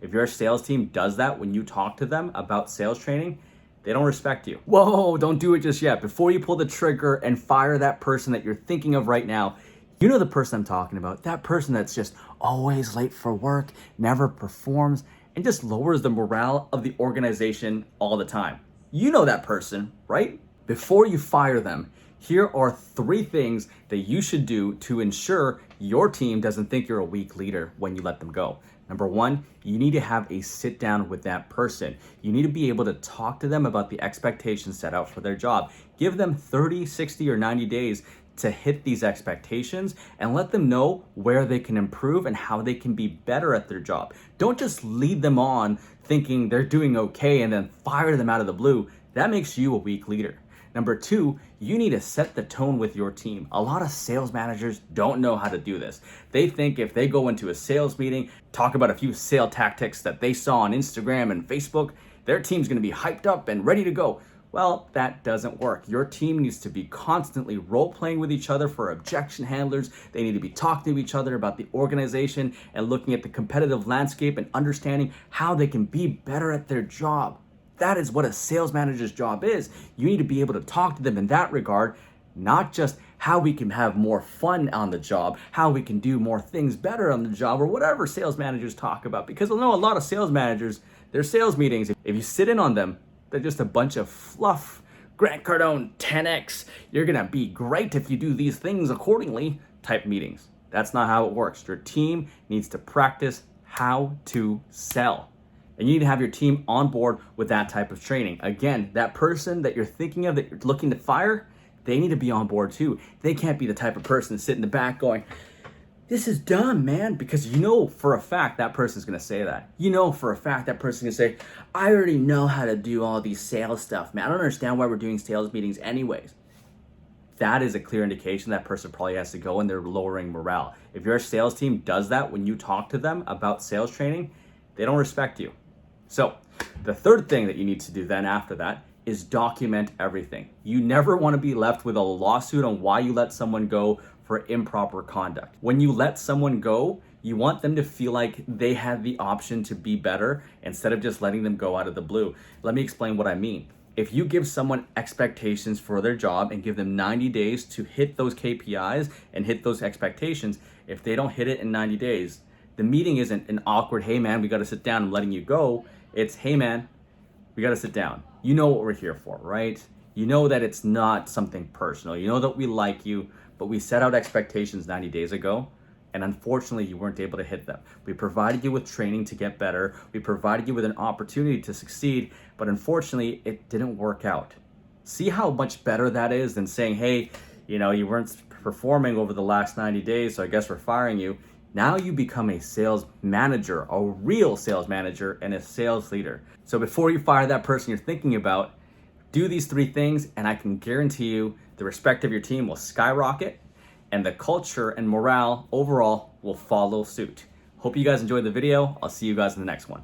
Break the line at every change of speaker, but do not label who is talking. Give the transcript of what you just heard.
If your sales team does that when you talk to them about sales training, they don't respect you. Whoa, don't do it just yet. Before you pull the trigger and fire that person that you're thinking of right now, you know the person I'm talking about, that person that's just always late for work, never performs, and just lowers the morale of the organization all the time. You know that person, right? Before you fire them, here are 3 things that you should do to ensure your team doesn't think you're a weak leader when you let them go. Number 1, you need to have a sit down with that person. You need to be able to talk to them about the expectations set out for their job. Give them 30, 60, or 90 days to hit these expectations and let them know where they can improve and how they can be better at their job. Don't just lead them on thinking they're doing okay and then fire them out of the blue. That makes you a weak leader. Number 2, you need to set the tone with your team. A lot of sales managers don't know how to do this. They think if they go into a sales meeting, talk about a few sales tactics that they saw on Instagram and Facebook, their team's gonna be hyped up and ready to go. Well, that doesn't work. Your team needs to be constantly role-playing with each other for objection handlers. They need to be talking to each other about the organization and looking at the competitive landscape and understanding how they can be better at their job. That is what a sales manager's job is. You need to be able to talk to them in that regard, not just how we can have more fun on the job, how we can do more things better on the job, or whatever sales managers talk about. Because I know a lot of sales managers, their sales meetings, if you sit in on them, they're just a bunch of fluff. Grant Cardone 10X, you're gonna be great if you do these things accordingly type meetings. That's not how it works. Your team needs to practice how to sell. And you need to have your team on board with that type of training. Again, that person that you're thinking of that you're looking to fire, they need to be on board too. They can't be the type of person to sit in the back going, this is dumb, man, because you know for a fact that person's gonna say that. You know for a fact that person's gonna say, I already know how to do all these sales stuff, man. I don't understand why we're doing sales meetings anyways. That is a clear indication that person probably has to go and they're lowering morale. If your sales team does that when you talk to them about sales training, they don't respect you. So the third thing that you need to do then after that is document everything. You never want to be left with a lawsuit on why you let someone go for improper conduct. When you let someone go, you want them to feel like they had the option to be better instead of just letting them go out of the blue. Let me explain what I mean. If you give someone expectations for their job and give them 90 days to hit those KPIs and hit those expectations, if they don't hit it in 90 days, the meeting isn't an awkward, hey man, we got to sit down, I'm letting you go. It's, hey man, we got to sit down. You know what we're here for, right? You know that it's not something personal. You know that we like you, but we set out expectations 90 days ago, and unfortunately you weren't able to hit them. We provided you with training to get better. We provided you with an opportunity to succeed, but unfortunately it didn't work out. See how much better that is than saying, hey, you weren't performing over the last 90 days, so I guess we're firing you. Now you become a sales manager, a real sales manager, and a sales leader. So before you fire that person you're thinking about, do these 3 things, and I can guarantee you the respect of your team will skyrocket, and the culture and morale overall will follow suit. Hope you guys enjoyed the video. I'll see you guys in the next one.